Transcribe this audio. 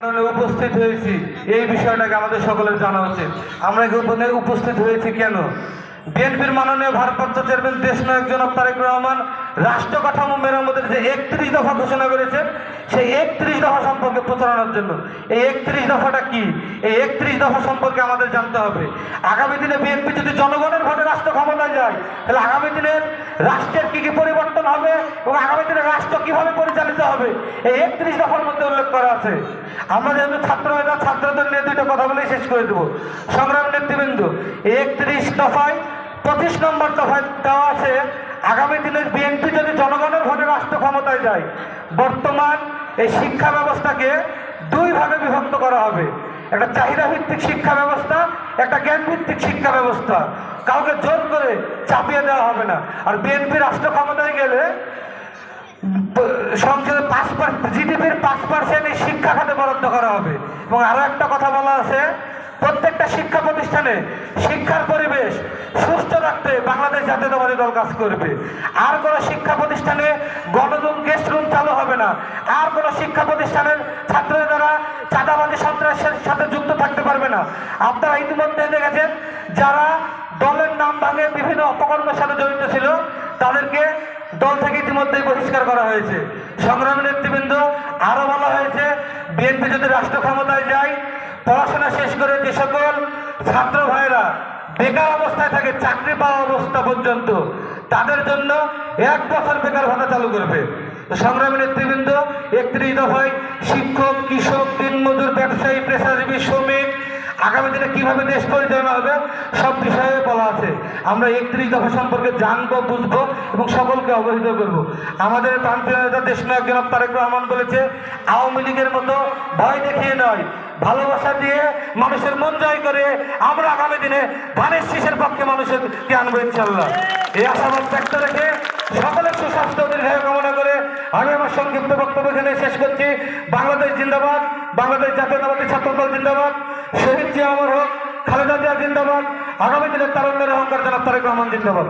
উপস্থিত হয়েছি এই বিষয়টাকে আমাদের সকলের জানা উচিত। আমরা এখানে উপস্থিত হয়েছি কেন? বিএনপির মাননীয় ভারপ্রাপ্ত চেয়ারম্যান দেশনায়ক জনাব তারেক রহমান রাষ্ট্র কাঠামো মেরামতের যে 31 দফা ঘোষণা করেছেন, সেই 31 দফা সম্পর্কে প্রচারণার জন্য। এই 31 দফাটা কি? এই 31 দফা সম্পর্কে আমাদের জানতে হবে। আগামী দিনে বিএনপি যদি জনগণের ভোটে রাষ্ট্র ক্ষমতায় যায়, তাহলে আগামী দিনের রাষ্ট্রের কি কি পরিবর্তন হবে এবং আগামী দিনের রাষ্ট্র কিভাবে পরিচালিত হবে, এই 31 দফার মধ্যে উল্লেখ করা আছে। আমরা যেহেতু ছাত্রদের নিয়ে দুইটা কথা বলেই শেষ করে দেবো। সংগ্রামী নেতৃবৃন্দ, এই 31 দফায় 25 নম্বর দফায় দেওয়া আছে, আগামী দিনের বিএনপি যদি জনগণের ভোটে রাষ্ট্র ক্ষমতায় যায়, বর্তমান এই শিক্ষা ব্যবস্থাকে দুই ভাগে বিভক্ত করা হবে। একটা চাহিদা ভিত্তিক শিক্ষা ব্যবস্থা, একটা জ্ঞান ভিত্তিক শিক্ষা ব্যবস্থা। কাউকে জোর করে চাপিয়ে দেওয়া হবে না। আর বিএনপি রাষ্ট্র ক্ষমতায় গেলে সংসদে জিডিপির 5% এই শিক্ষা খাতে বরাদ্দ করা হবে। এবং আরো একটা কথা বলা আছে, প্রত্যেকটা শিক্ষা প্রতিষ্ঠানে শিক্ষার পরিবেশ সুস্থ রাখতে বাংলাদেশ জাতীয়তাবাদী দল কাজ করবে। আর কোনো শিক্ষা প্রতিষ্ঠানে গণরুম গেস্ট রুম চালু হবে না। আর কোনো শিক্ষা প্রতিষ্ঠানের ছাত্রদের দ্বারা চাঁদাবাজি সন্ত্রাসের সাথে যুক্ত থাকতে পারবে না। আপনারা ইতিমধ্যে দেখেছেন, যারা দলের নাম ভাঙে বিভিন্ন অপকর্মের সাথে জড়িত ছিল, তাদেরকে দল থেকে ইতিমধ্যেই বহিষ্কার করা হয়েছে। সংগ্রামী নেতৃবৃন্দ, আরো বলা হয়েছে, বিএনপি যদি রাষ্ট্র ক্ষমতায় যায়, পড়াশোনা শেষ করে যে সকল ছাত্র ভাইরা বেকার অবস্থায় থাকে, চাকরি পাওয়া অবস্থা পর্যন্ত, তাদের জন্য 1 বছর বেকার ভাতা চালু করবে। সংগ্রামী নেতৃবৃন্দ, 31 দফায় শিক্ষক, কৃষক, দিনমজুর, ব্যবসায়ী, পেশাজীবী, শ্রমিক আগামী দিনে কিভাবে দেশ পরিচালনা হবে সব বিষয়ে বলা আছে। আমরা 31 দফা সম্পর্কে জানবো, বুঝবো এবং সকলকে অবহিত করব। আমাদের প্রান্তীয় নেতা দেশনায়ক জনাব তারেক রহমান বলেছে, আওয়ামী লীগের মতো ভয় দেখিয়ে নয়, ভালোবাসা দিয়ে মানুষের মন জয় করে আমরা আগামী দিনে ধানের শীষের পক্ষে মানুষের কে আনবো ইনশাল্লাহ। এই আশাবাদ ব্যক্ত রেখে সকলের সুস্বাস্থ্য দীর্ঘায়ু কামনা করে আমি আমার সংক্ষিপ্ত বক্তব্য এখানে শেষ করছি। বাংলাদেশ জিন্দাবাদ, বাংলাদেশ জাতীয়তাবাদী ছাত্রদল জিন্দাবাদ, শহীদ জিয়া অমর হোক, খালেদা জিয়া জিন্দাবাদ, আগামী দিনের তারুণ্যের অহংকার জনাব তারেক রহমান জিন্দাবাদ।